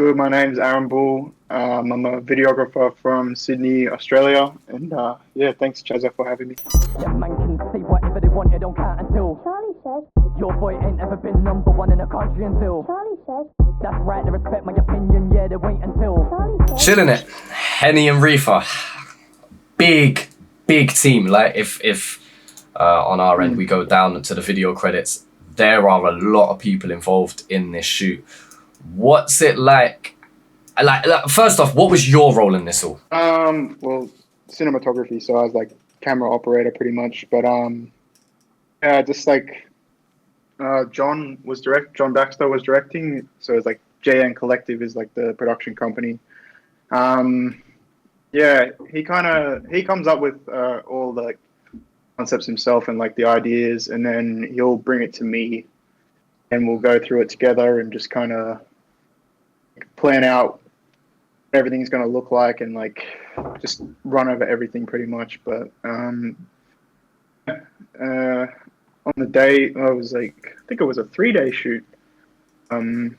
good? My name's Aaron Bull. I'm a videographer from Sydney, Australia, and yeah, thanks Chazza for having me. Yeah, man can say whatever they want, it don't count until Charlie says. Your boy ain't ever been number one in the country until Charlie says. That's right, they respect my opinion, yeah, they wait until Charlie says. ChillinIt, Henny and Reefer, big team. Like if on our end we go down to the video credits, there are a lot of people involved in this shoot. What's it like? Like first off, what was your role in this all? Well, cinematography. So I was like camera operator pretty much, but yeah, just like John Baxter was directing. So it's like JN Collective is like the production company. Yeah, he comes up with all the concepts himself and like the ideas, and then he'll bring it to me, and we'll go through it together and just kind of plan out what everything's going to look like and like just run over everything pretty much. But on the day, I think it was a 3-day shoot, and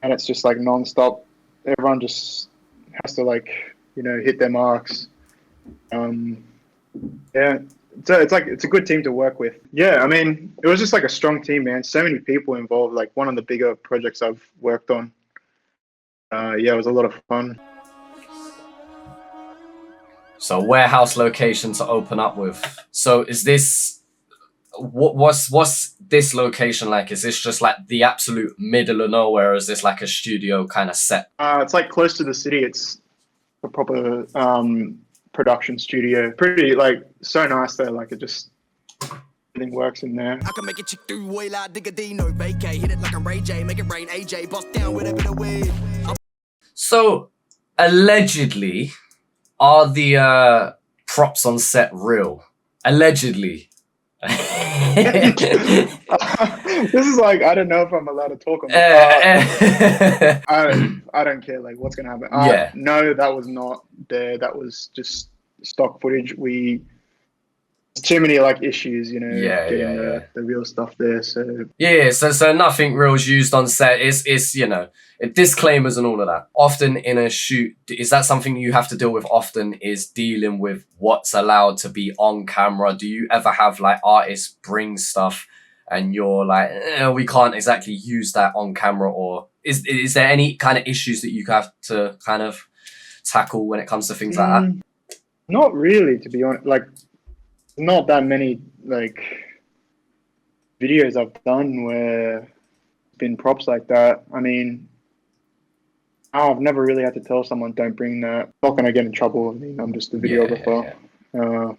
it's just like non-stop. Everyone just has to like, you know, hit their marks. Yeah, it's a good team to work with. Yeah, I mean, it was just like a strong team, man. So many people involved. Like one of the bigger projects I've worked on. Yeah, it was a lot of fun. So warehouse location to open up with. So is this what's this location like? Is this just like the absolute middle of nowhere, or is this like a studio kind of set? It's like close to the city. It's a proper production studio. Pretty like so nice there. Like it just everything works in there. I can make it chick through way like digga D, no vacay. Hit it like a Ray J, make it rain AJ, bust down with a bit of weed. So allegedly, are the props on set real? Allegedly. This is like, I don't know if I'm allowed to talk on this. I don't care like what's gonna happen. Yeah. No, that was not there. That was just stock footage. Too many like issues, you know, getting the real stuff there. So so nothing real is used on set. It's you know, disclaimers and all of that. Often in a shoot, is that something you have to deal with often, is dealing with what's allowed to be on camera? Do you ever have like artists bring stuff and you're like, we can't exactly use that on camera? Or is there any kind of issues that you have to kind of tackle when it comes to things like that? Not really, to be honest. Like, not that many like videos I've done where been props like that. I mean, I've never really had to tell someone don't bring that. Not gonna get in trouble. I mean, I'm just a videographer.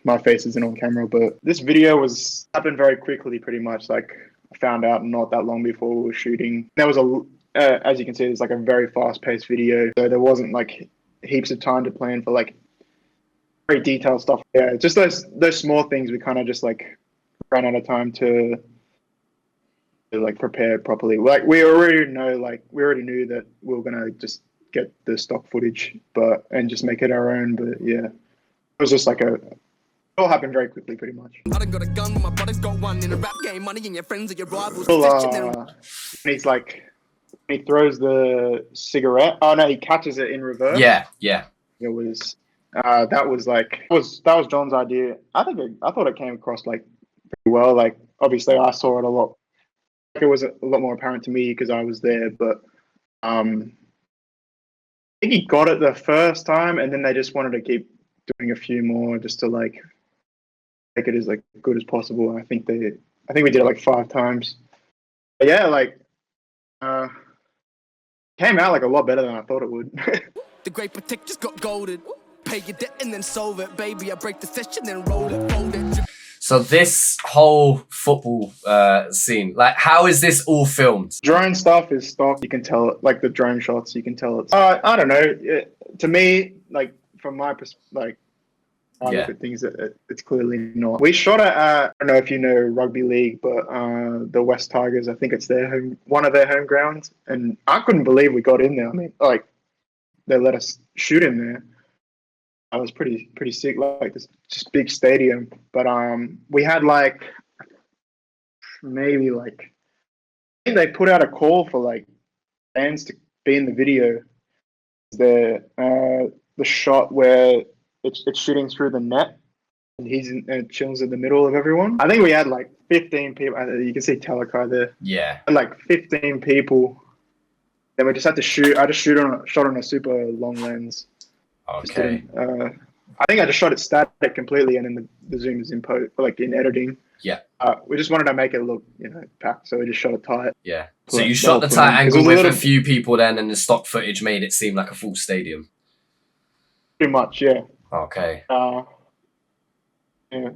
My face isn't on camera, but this video happened very quickly, pretty much. Like I found out not that long before we were shooting. There was as you can see, it's like a very fast-paced video, so there wasn't like heaps of time to plan for like very detailed stuff. Yeah, just those small things we kind of just like ran out of time to like prepare properly. Like we already knew that we were gonna just get the stock footage and just make it our own. But yeah, it was just like it all happened very quickly, pretty much. I done got a gun, my brother's got one. In a rap game, money and your friends and your rivals. He throws the cigarette. Oh no, he catches it in reverse. Yeah. It was that was John's idea. I thought it came across like pretty well. Like obviously I saw it a lot. Like, it was a lot more apparent to me because I was there. But I think he got it the first time, and then they just wanted to keep doing a few more just to like make it as like good as possible. I think we did it like 5 times. But yeah, like came out like a lot better than I thought it would. The great protect just got golded. Pay your debt and then solve it, baby. I break the session, then roll it, fold it. So this whole football scene, like, how is this all filmed? Drone stuff is stock. You can tell it, like the drone shots. You can tell it's. I don't know. To me, like from my perspective, like I look at things, it's clearly not. We shot at I don't know if you know rugby league, but the West Tigers. I think it's one of their home grounds, and I couldn't believe we got in there. I mean, like they let us shoot in there. I was pretty sick, like this just big stadium. But we had like maybe like I think they put out a call for like fans to be in the video. The shot where it's shooting through the net, and he's Chill's in the middle of everyone. I think we had like 15 people. You can see Talakai there. Yeah. Like 15 people. Then we just had to shoot. I just shot on a super long lens. Okay. I think I just shot it static completely, and then the zoom is in like in editing. Yeah. We just wanted to make it look, packed, so we just shot it tight. Yeah. So you shot the tight angle with a few people then, and the stock footage made it seem like a full stadium. Pretty much, yeah. Okay. Yeah,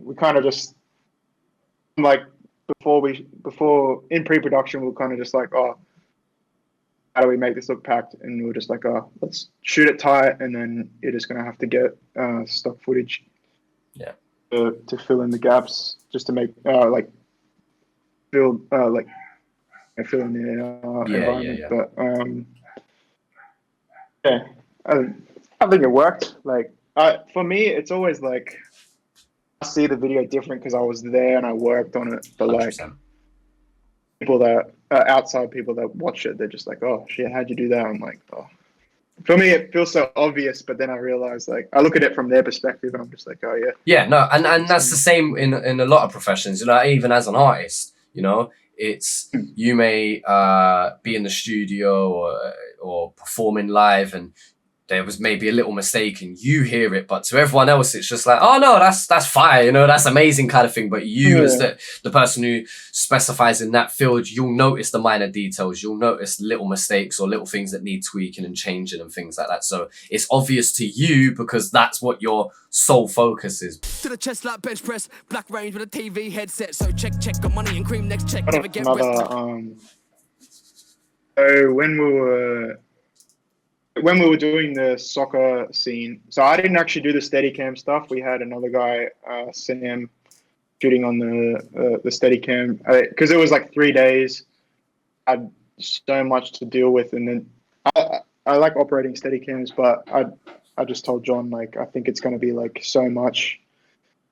we kind of just like before in pre-production, we were kind of just like, oh, how do we make this look packed? And we were just like, oh, let's shoot it tight, and then you're just gonna have to get stock footage. Yeah. To fill in the gaps, just to make fill in the environment. Yeah. But I think it worked. Like for me, it's always like I see the video different because I was there and I worked on it. But 100%. like people that outside people that watch it, they're just like, oh shit, how'd you do that? I'm like, oh. For me, it feels so obvious, but then I realize, like, I look at it from their perspective, and I'm just like, oh yeah. Yeah, no, and that's the same in a lot of professions. Even as an artist, it's you may be in the studio or performing live, and there was maybe a little mistake, and you hear it, but to everyone else, it's just like, oh no, that's fire, that's amazing kind of thing. But you, as the person who specifies in that field, you'll notice the minor details, you'll notice little mistakes or little things that need tweaking and changing and things like that. So it's obvious to you because that's what your sole focus is. To the chest like bench press, black range with a TV headset. So check, got money and cream, next check, never get rest. So when we were doing the soccer scene, so I didn't actually do the Steadicam stuff. We had another guy, Sam, shooting on the Steadicam because it was like 3 days. I had so much to deal with, and then I like operating Steadicams, but I just told John, like, I think it's going to be like so much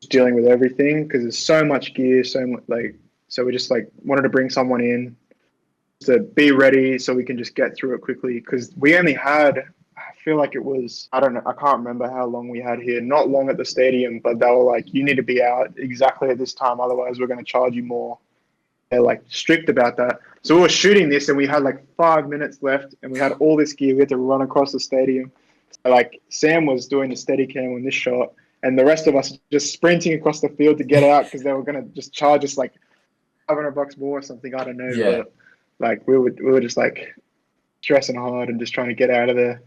dealing with everything because there's so much gear, so we just like wanted to bring someone in to be ready so we can just get through it quickly because we only had, I feel like it was, I don't know, I can't remember how long we had here, not long at the stadium, but they were like, you need to be out exactly at this time, otherwise we're going to charge you more. They're like strict about that. So we were shooting this and we had like 5 minutes left and we had all this gear, we had to run across the stadium. So like Sam was doing the Steadicam on this shot and the rest of us just sprinting across the field to get out because they were going to just charge us like $500 more or something, I don't know. Yeah. But like we were just like stressing hard and just trying to get out of there.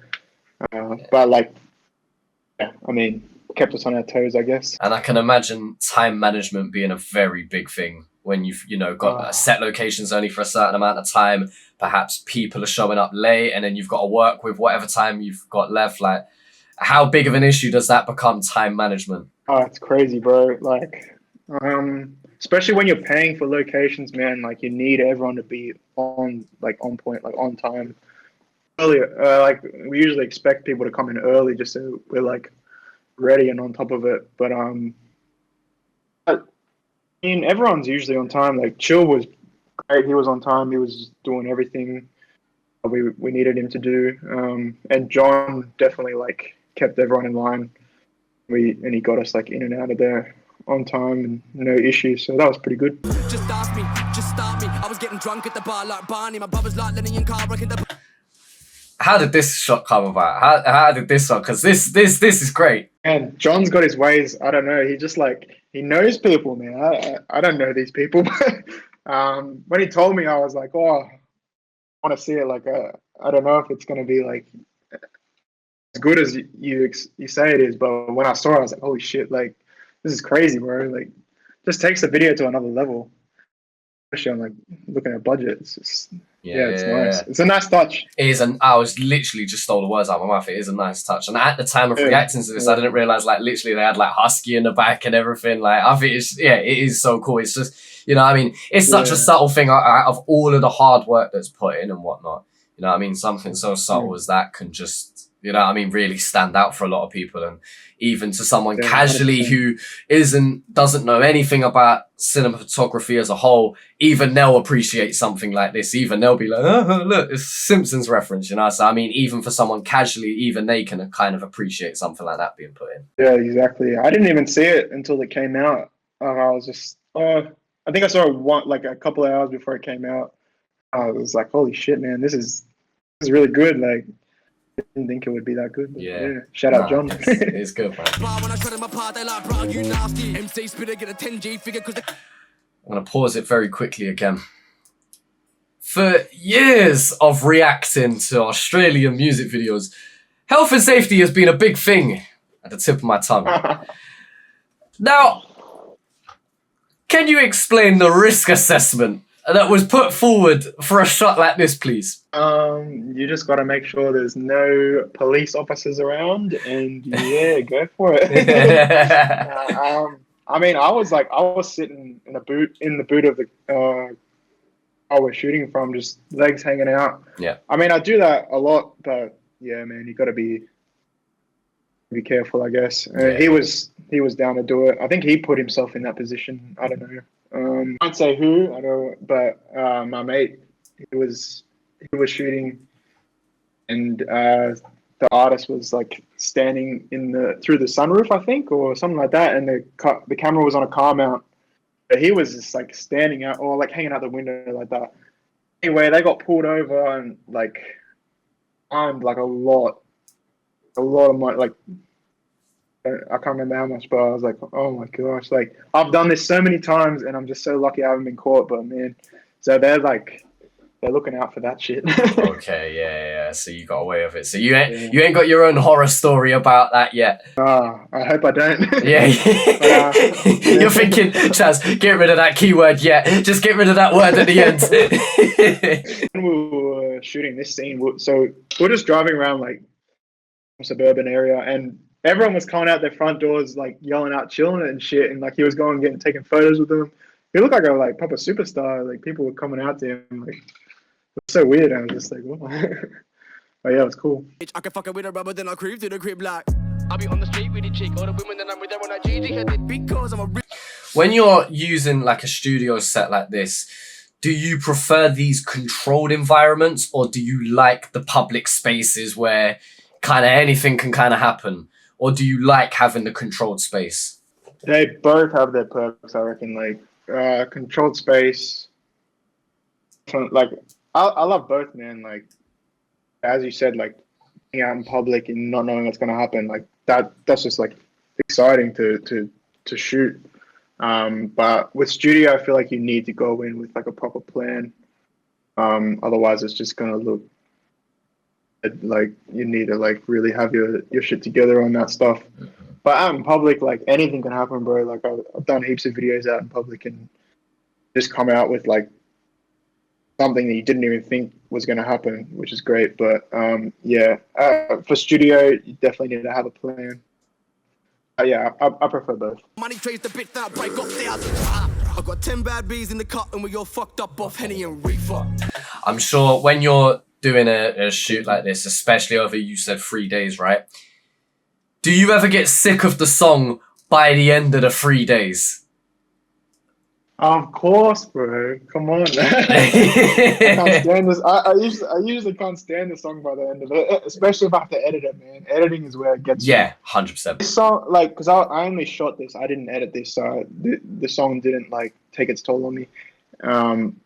But like, yeah, I mean, kept us on our toes, I guess. And I can imagine time management being a very big thing when you've, got set locations only for a certain amount of time. Perhaps people are showing up late and then you've got to work with whatever time you've got left. Like, how big of an issue does that become, time management? Oh, it's crazy, bro. Like, especially when you're paying for locations, man, like you need everyone to be on point, like on time. Earlier, like we usually expect people to come in early just so we're like ready and on top of it. But I mean, everyone's usually on time. Like Chill was great; he was on time. He was doing everything we needed him to do. And John definitely like kept everyone in line. And he got us like in and out of there on time and no issues, so that was pretty good. Just ask me, just start me. I was getting drunk at the bar like Barney. My brothers like Lenny and Carl breaking the. How did this shot come about? How did this one? Because this is great. And John's got his ways. I don't know. He just like he knows people, man. I don't know these people, but when he told me, I was like, oh, I want to see it. Like I don't know if it's gonna be like as good as you say it is, but when I saw it, I was like, holy shit, like. This is crazy, bro. Like, just takes the video to another level. Especially on like looking at budget. It's just, it's nice. It's a nice touch. It is, and I was literally just stole the words out of my mouth. It is a nice touch. And at the time of reacting to this, I didn't realize like literally they had like Husky in the back and everything. Like, I think it is so cool. It's just, it's such a subtle thing out of all of the hard work that's put in and whatnot. Something so subtle as that can just You know what I mean? Really stand out for a lot of people. And even to someone Yeah, casually 100%. who doesn't know anything about cinematography as a whole, even they'll appreciate something like this. Even they'll be like, oh, look, it's a Simpsons reference, you know? So, I mean, even for someone casually, even they can kind of appreciate something like that being put in. Yeah, exactly. I didn't even see it until it came out. I was just, I think I saw it like a couple of hours before it came out. I was like, holy shit, man, this is really good. Like, I didn't think it would be that good. But yeah. Shout out, John. It's good, man. When I shred in my part, they like, bro, you nasty. MC Spitter get a 10G figure because I'm going to pause it very quickly again. For years of reacting to Australian music videos, health and safety has been a big thing at the tip of my tongue. Now, can you explain the risk assessment that was put forward for a shot like this, please? You just got to make sure there's no police officers around, and yeah, go for it. I mean, I was sitting in the boot of the I was shooting from, just legs hanging out. Yeah. I mean, I do that a lot, but yeah, man, you got to be careful, I guess. Yeah. He was down to do it. I think he put himself in that position. I don't know. I can't say who. I don't. But my mate, he was shooting, and the artist was like standing through the sunroof, I think, or something like that, and the camera was on a car mount. But he was just like standing out or like hanging out the window like that. Anyway, they got pulled over and like fined like a lot of money. Like I can't remember how much, but I was like, oh my gosh, like I've done this so many times and I'm just so lucky I haven't been caught. But man, so they're looking out for that shit. Okay, yeah. So you got away with it. So you ain't got your own horror story about that yet. I hope I don't. Yeah. You're thinking, Chaz, get rid of that keyword yet. Just get rid of that word at the end. When we were shooting this scene, so we're just driving around like suburban area, and everyone was coming out their front doors like yelling out ChillinIt and shit, and like he was going and taking photos with them. He looked like a proper superstar. Like people were coming out to him. Like it was so weird. I was just like, what? But yeah, it was cool. I can fuck it with a rubber, then I creep to the crib like I'll be on the street with the chick, all the women that I'm with them on that GG headed because I'm a rich. When you're using like a studio set like this, do you prefer these controlled environments, or do you like the public spaces where kind of anything can kind of happen? Or do you like having the controlled space? They both have their perks, I reckon. Like controlled space, like I love both, man. Like as you said, like being out in public and not knowing what's gonna happen, like that's just like exciting to shoot. But with studio, I feel like you need to go in with like a proper plan. Otherwise, it's just gonna look like you need to like really have your shit together on that stuff. But out in public, like anything can happen, bro. Like I've done heaps of videos out in public and just come out with like something that you didn't even think was going to happen, which is great. But for studio, you definitely need to have a plan. Yeah, I prefer both. Money trades the bit that break off the other. I've got 10 bad bees in the cut and we all fucked up off Henny Reefer. I'm sure when you're doing a shoot like this, especially over, you said 3 days, right? Do you ever get sick of the song by the end of the 3 days? Of course, bro. Come on. I can't stand this. I usually can't stand the song by the end of it, especially if I have to edit it, man. Editing is where it gets. Yeah, 100%. This song, like, because I only shot this, I didn't edit this, so the song didn't like take its toll on me.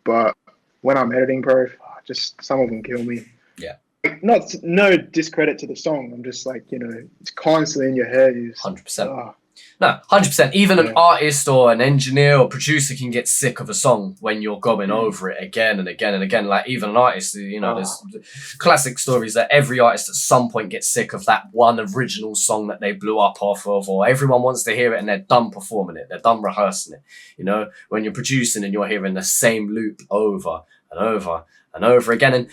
But when I'm editing, bro, just some of them kill me. Yeah. Like, no discredit to the song. I'm just like, it's constantly in your head. 100%. No, 100%. Even an artist or an engineer or producer can get sick of a song when you're going over it again and again and again. Like even an artist, there's classic stories that every artist at some point gets sick of that one original song that they blew up off of, or everyone wants to hear it and they're done performing it. They're done rehearsing it. When you're producing and you're hearing the same loop over and over and over again. And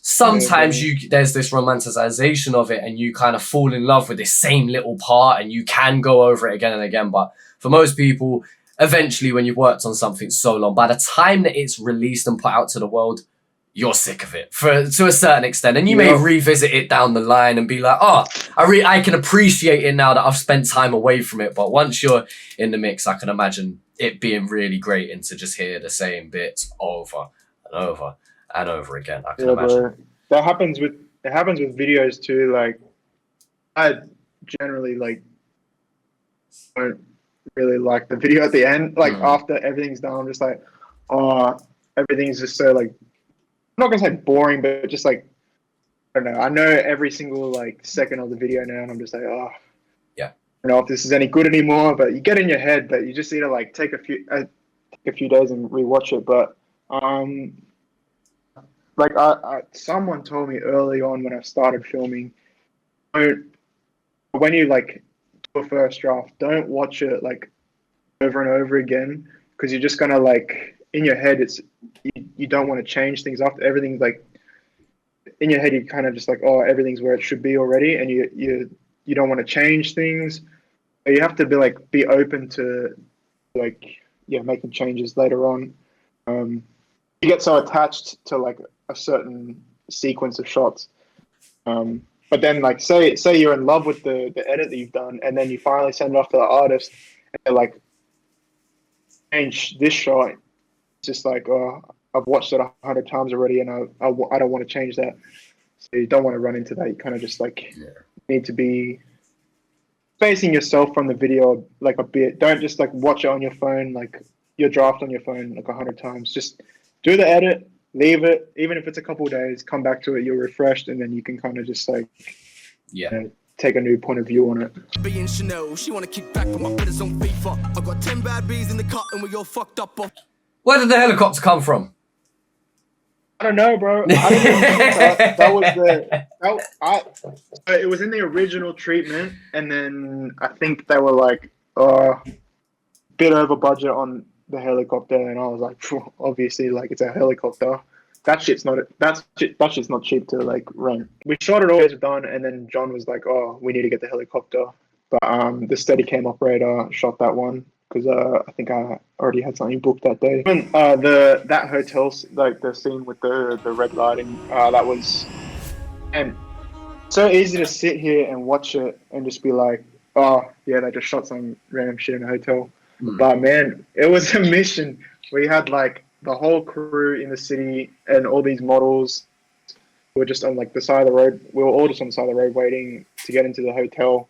sometimes there's this romanticization of it and you kind of fall in love with this same little part and you can go over it again and again. But for most people, eventually when you've worked on something so long, by the time that it's released and put out to the world, you're sick of it to a certain extent, and you may revisit it down the line and be like, oh, I can appreciate it now that I've spent time away from it. But once you're in the mix, I can imagine it being really grating to just hear the same bits over and over and over again. I can imagine. Bro. That happens with videos too. Like, I generally like don't really like the video at the end. Like after everything's done, I'm just like, oh, everything's just so like, I'm not gonna say boring, but just like, I don't know. I know every single like second of the video now, and I'm just like, oh, yeah. I don't know if this is any good anymore. But you get in your head that you just need to like take a few days and rewatch it. But like someone told me early on when I started filming, when you like do a first draft, don't watch it like over and over again, because you're just gonna like in your head you don't want to change things after everything's like in your head. You kind of just like, oh, everything's where it should be already, and you don't want to change things. But you have to be open to like making changes later on. You get so attached to like a certain sequence of shots, but then like say you're in love with the edit that you've done, and then you finally send it off to the artist and they're like, change this shot. It's just like, oh, I've watched it 100 times already, and I don't want to change that. So you don't want to run into that. You kind of just like need to be spacing yourself from the video like a bit. Don't just like watch it on your phone, like your draft on your phone like 100 times. Just do the edit, leave it, even if it's a couple of days, come back to it, you're refreshed, and then you can kind of just like take a new point of view on it. Being Chanel, she wanna kick back with my brothers on FIFA. I got 10 bad bees in the cut and we all fucked up off. Where did the helicopter come from? I don't know, bro. I didn't think that was it was in the original treatment, and then I think they were like bit over budget on the helicopter, and I was like, obviously, like it's a helicopter. That shit's not cheap to like rent. We shot it all, it was done, and then John was like, oh, we need to get the helicopter. But the Steadicam operator shot that one because I think I already had something booked that day. Even that hotel, like the scene with the red lighting, that was, and so easy to sit here and watch it and just be like, oh yeah, they just shot some random shit in a hotel. But man, it was a mission. We had like the whole crew in the city and all these models were just on like the side of the road. We were all just on the side of the road waiting to get into the hotel,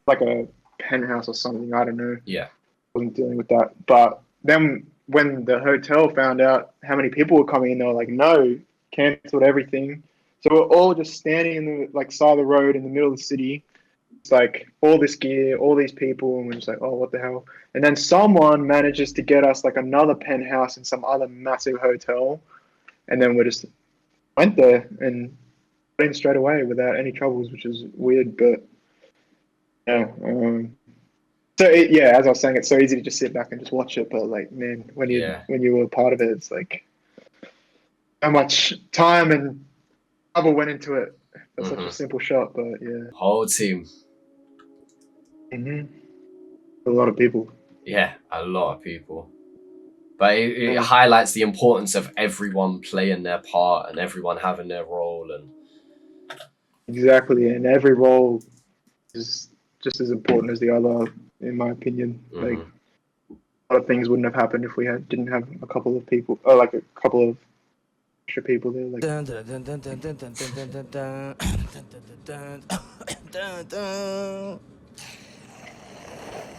like a penthouse or something. I don't know. Yeah. Wasn't dealing with that. But then when the hotel found out how many people were coming in, they were like, no, cancelled everything. So we're all just standing in the like side of the road in the middle of the city. It's like all this gear, all these people, and we're just like, oh, what the hell? And then someone manages to get us like another penthouse in some other massive hotel, and then we just went there and got in straight away without any troubles, which is weird, but yeah. So as I was saying, it's so easy to just sit back and just watch it, but like, man, when you were part of it, it's like how much time and trouble went into it. That's such a simple shot, but yeah. Whole team. A lot of people. Yeah, a lot of people. But it highlights the importance of everyone playing their part and everyone having their role. And exactly, and every role is just as important as the other, in my opinion. Like a lot of things wouldn't have happened if we didn't have a couple of people, or like a couple of extra people there. Like.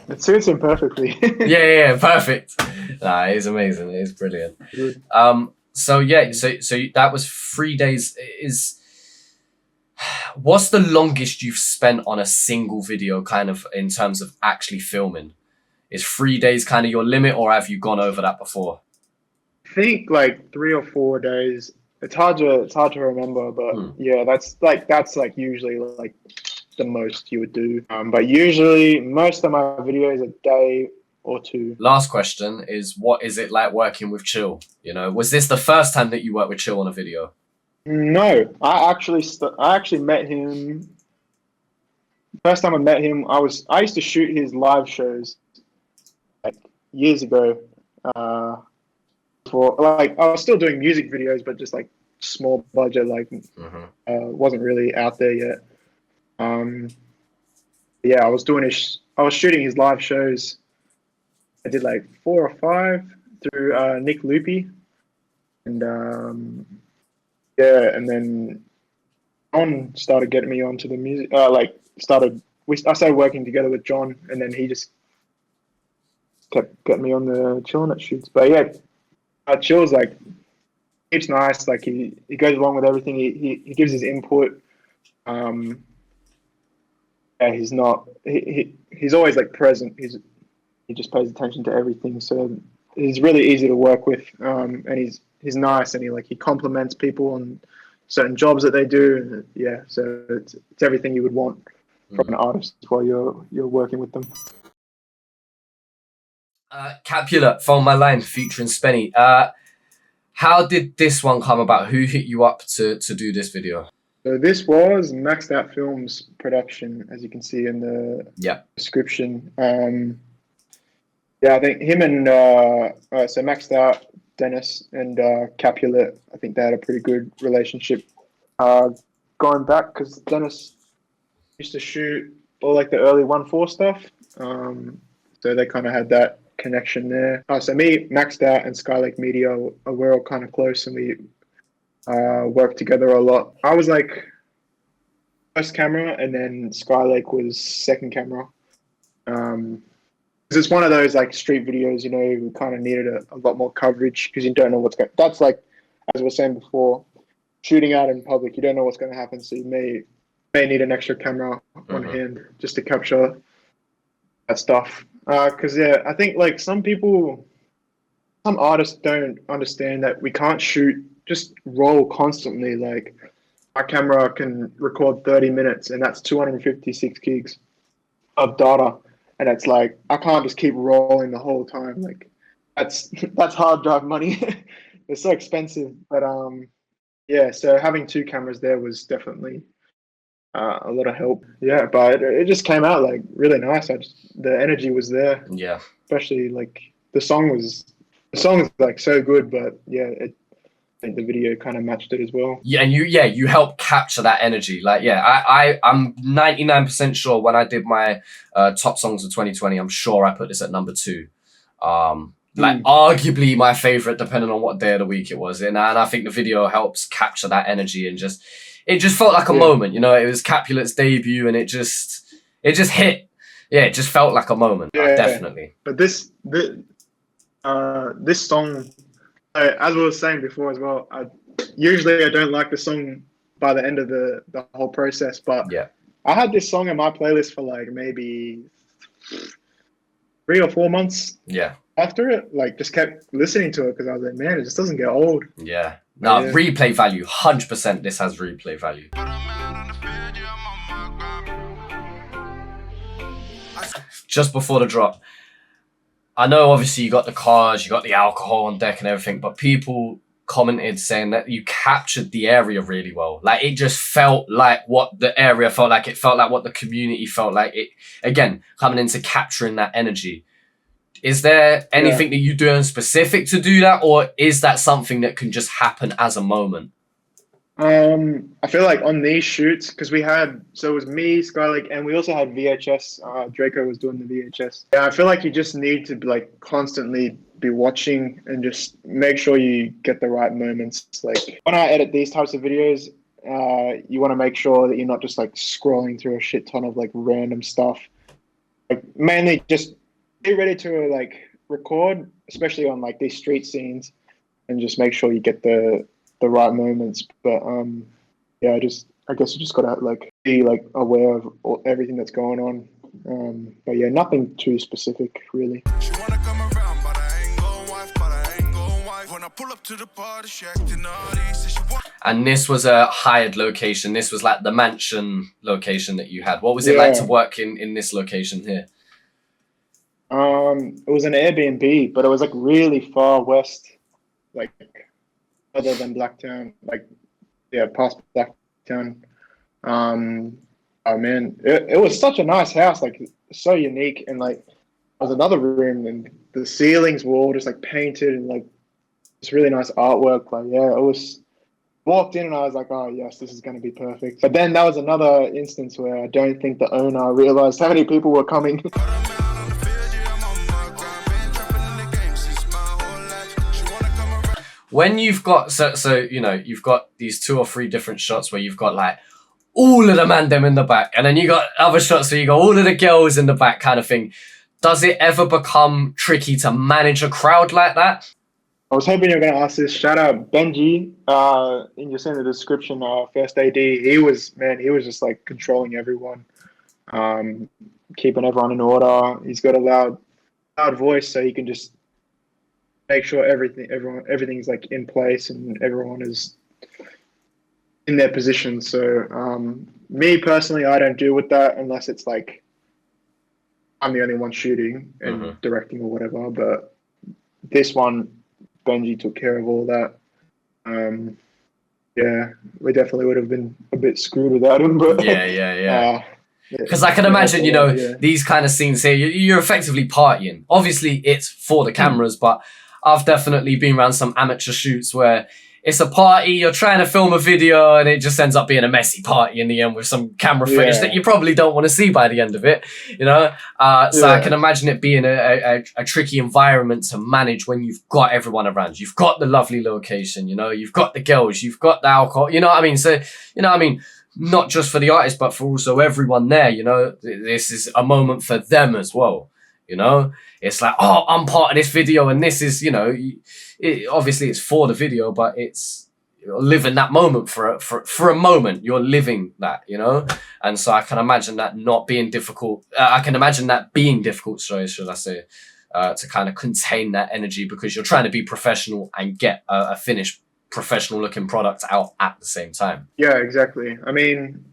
It suits him perfectly. yeah, perfect. Nah, it is amazing. It is brilliant. So that was 3 days. What's the longest you've spent on a single video, kind of in terms of actually filming? Is 3 days kind of your limit, or have you gone over that before? I think like 3 or 4 days. It's hard to remember, but yeah, that's like usually like the most you would do. But usually most of my videos a day or two. Last question is, what is it like working with Chill? You know, was this the first time that you worked with Chill on a video? No, I actually met him. First time I met him, I used to shoot his live shows like years ago. For like I was still doing music videos, but just like small budget, like wasn't really out there yet. Yeah, I was I was shooting his live shows. I did like 4 or 5 through Nick Loopy, and yeah, and then John started getting me onto the music. I started working together with John, and then he just kept getting me on the ChillinIt shoots. But yeah, Chill's like, he's nice. Like he goes along with everything. He gives his input. Yeah, he's always like present. He just pays attention to everything. So he's really easy to work with. And he's nice, and he compliments people on certain jobs that they do. And yeah, so it's everything you would want from an artist while you're working with them. Kapulet, Phone My Line, featuring Spenny. How did this one come about? Who hit you up to do this video? So this was Maxed Out Films production, as you can see in the description. Yeah, I think him and so Maxed Out, Dennis, and Kapulet, I think they had a pretty good relationship going back, because Dennis used to shoot all like the early 1.4 stuff. So they kind of had that connection there. So me, Maxed Out, and Skylake Media, we're all kind of close, and we worked together a lot. I was like first camera, and then Skylake was second camera. Because it's one of those like street videos, you know, we kind of needed a lot more coverage, because you don't know what's going. That's like, as we were saying before, shooting out in public, you don't know what's going to happen, so you may need an extra camera on hand just to capture that stuff. Because yeah, I think like some artists don't understand that we can't shoot just roll constantly. Like our camera can record 30 minutes, and that's 256 gigs of data. And it's like, I can't just keep rolling the whole time. Like that's hard drive money. It's so expensive. But yeah, so having 2 cameras there was definitely a lot of help. Yeah, but it just came out like really nice. The energy was there. Yeah. Especially like the song is like so good, but yeah, I think the video kind of matched it as well. Yeah, and you helped capture that energy. Like, yeah, I'm 99% sure when I did my top songs of 2020, I'm sure I put this at number 2. Like arguably my favorite, depending on what day of the week it was. And I think the video helps capture that energy, and it just felt like a moment, you know. It was Capulet's debut, and it just hit. Yeah, it just felt like a moment. Yeah, definitely. But this song, as we were saying before as well, usually I don't like the song by the end of the whole process, but yeah, I had this song in my playlist for like maybe 3 or 4 months. Yeah. After it, like just kept listening to it, because I was like, man, it just doesn't get old. Yeah. No, yeah. Replay value, 100%. This has replay value. Just before the drop, I know obviously you got the cars, you got the alcohol on deck and everything, but people commented saying that you captured the area really well. Like, it just felt like what the area felt like. It felt like what the community felt like. It, again, coming into capturing that energy. Is there anything that you're doing specific to do that, or is that something that can just happen as a moment? I feel like on these shoots, because it was me, Skylake, and we also had VHS. Draco was doing the VHS. Yeah, I feel like you just need to like constantly be watching and just make sure you get the right moments. Like when I edit these types of videos, you want to make sure that you're not just like scrolling through a shit ton of like random stuff. Like mainly just be ready to like record, especially on like these street scenes, and just make sure you get the right moments. But yeah, I guess you just gotta like be like aware of everything that's going on. But yeah, nothing too specific really. She wanna come around, but I ain't gon' wife, When I pull up to the party, she acting naughty, so she want. And this was a hired location. This was like the mansion location that you had. What was it like to work in this location here? It was an Airbnb, but it was like really far west, like other than Blacktown, like past Blacktown. Oh man, it was such a nice house, like so unique, and like there was another room, and the ceilings were all just like painted and like this really nice artwork. Like yeah, it was Walked in and I was like, oh yes, this is going to be perfect. But then that was another instance where I don't think the owner realized how many people were coming. When you've got so you know, you've got these 2 or 3 different shots where you've got like all of the man them in the back, and then you got other shots where you got all of the girls in the back, kind of thing. Does it ever become tricky to manage a crowd like that? I was hoping you were going to ask this. Shout out Benji. In just in the description, first AD. He was just like controlling everyone, keeping everyone in order. He's got a loud voice, so he can just make sure everything's like in place and everyone is in their position. So me personally, I don't deal with that unless it's like I'm the only one shooting and directing or whatever. But this one, Benji took care of all that. Yeah, we definitely would have been a bit screwed without him. But yeah. Because I can imagine, you know, these kind of scenes here, you're effectively partying. Obviously, it's for the cameras, but I've definitely been around some amateur shoots where it's a party, you're trying to film a video, and it just ends up being a messy party in the end with some camera footage that you probably don't want to see by the end of it, you know? So I can imagine it being a tricky environment to manage when you've got everyone around. You've got the lovely location, you know? You've got the girls, you've got the alcohol, you know what I mean? So, you know what I mean? Not just for the artist, but for also everyone there, you know? This is a moment for them as well, you know? It's like, oh, I'm part of this video, and this is, you know, obviously it's for the video, but it's you're living that moment for a moment. You're living that, you know? And so I can imagine that not being difficult. I can imagine that being difficult, sorry, should I say, to kind of contain that energy, because you're trying to be professional and get a finished professional looking product out at the same time. Yeah, exactly. I mean,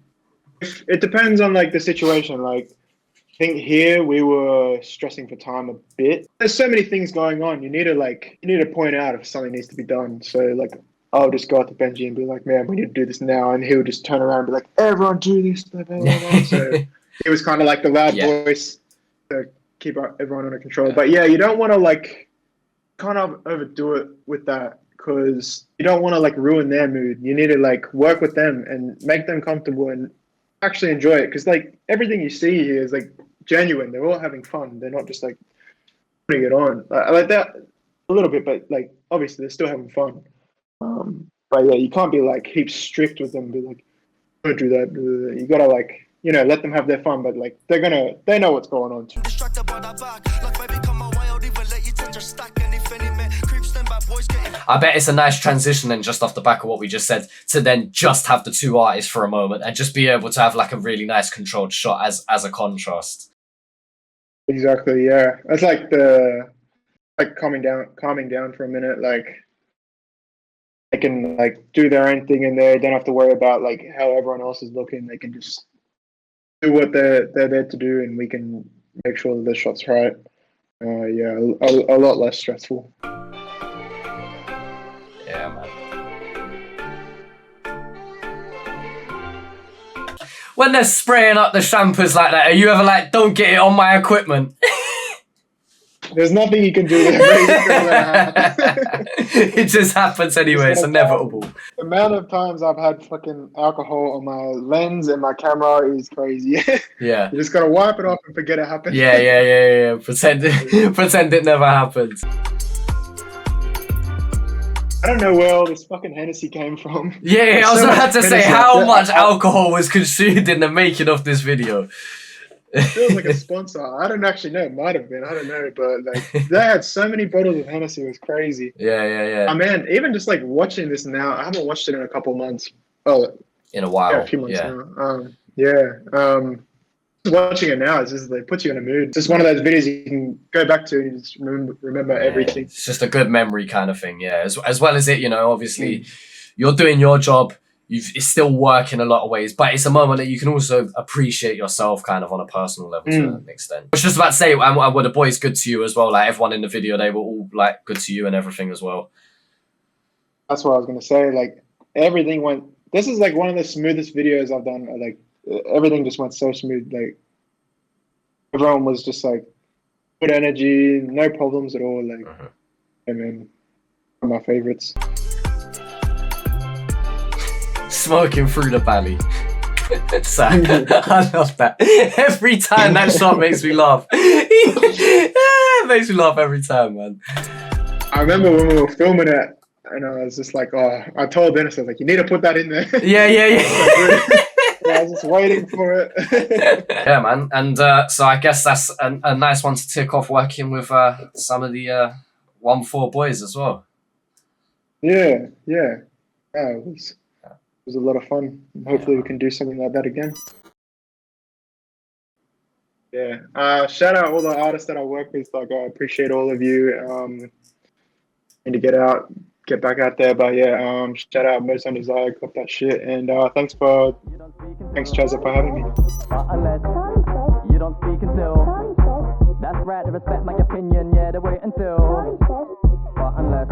it depends on like the situation. Like, I think here we were stressing for time a bit. There's so many things going on. You need to point out if something needs to be done. So like, I'll just go out to Benji and be like, man, we need to do this now. And he'll just turn around and be like, everyone do this. Blah, blah, blah, blah. So he was kind of like the loud voice to keep everyone under control. But yeah, you don't want to like kind of overdo it with that, because you don't want to like ruin their mood. You need to like work with them and make them comfortable and actually enjoy it, because like everything you see here is like genuine. They're all having fun. They're not just like putting it on. I like that a little bit, but like obviously they're still having fun. But yeah, you can't be like heaps strict with them. Be like, don't do that. You gotta like, you know, let them have their fun, but like they know what's going on too. I bet it's a nice transition then, just off the back of what we just said, to then just have the 2 artists for a moment and just be able to have like a really nice controlled shot as a contrast. Exactly, yeah. It's like calming down for a minute. Like they can like do their own thing in there. Don't have to worry about like how everyone else is looking. They can just do what they're there to do, and we can make sure that the shot's right. Yeah, a lot less stressful. Yeah, man. When they're spraying up the shampers like that, are you ever like, don't get it on my equipment? There's nothing you can do there. It just happens anyway. It's inevitable. The amount of times I've had fucking alcohol on my lens and my camera is crazy. Yeah. You just gotta wipe it off and forget it happened. Yeah. Pretend it never happened. I don't know where all this fucking Hennessy came from. Yeah, I was about to say, how much alcohol was consumed in the making of this video? It feels like a sponsor. I don't actually know. It might have been. I don't know. But like, they had so many bottles of Hennessy. It was crazy. Yeah. Oh, man, even just like watching this now, I haven't watched it in a couple months. Oh, in a while. Yeah, a few months now. Watching it now, it's just like puts you in a mood. It's just one of those videos you can go back to and just remember everything. It's just a good memory kind of thing. Yeah, as well as it, you know, obviously you're doing your job. It's still work in a lot of ways, but it's a moment that you can also appreciate yourself kind of on a personal level to an extent. I was just about to say, and were the boys good to you as well? Like everyone in the video, they were all like good to you and everything as well. That's what I was going to say. Like everything went, this is like one of the smoothest videos I've done. Like everything just went so smooth. Like everyone was just like good energy, no problems at all. Like, I mean, one of my favorites. Smoking through the valley. So, I love that. Every time that shot makes me laugh. It makes me laugh every time, man. I remember when we were filming it, and I was just like, oh, I told Dennis, I was like, you need to put that in there. Yeah. Yeah, I was just waiting for it. Yeah, man. And so I guess that's a nice one to tick off, working with some of the 1-4 boys as well. Yeah. It was a lot of fun. Hopefully we can do something like that again. Yeah. Shout out all the artists that I work with. Like, I appreciate all of you. Need to get back out there. But yeah, shout out Most Undesired, got that shit. And thanks Chazza for having me. You don't speak until. That's right, to respect my opinion, yeah, to wait until. But unless.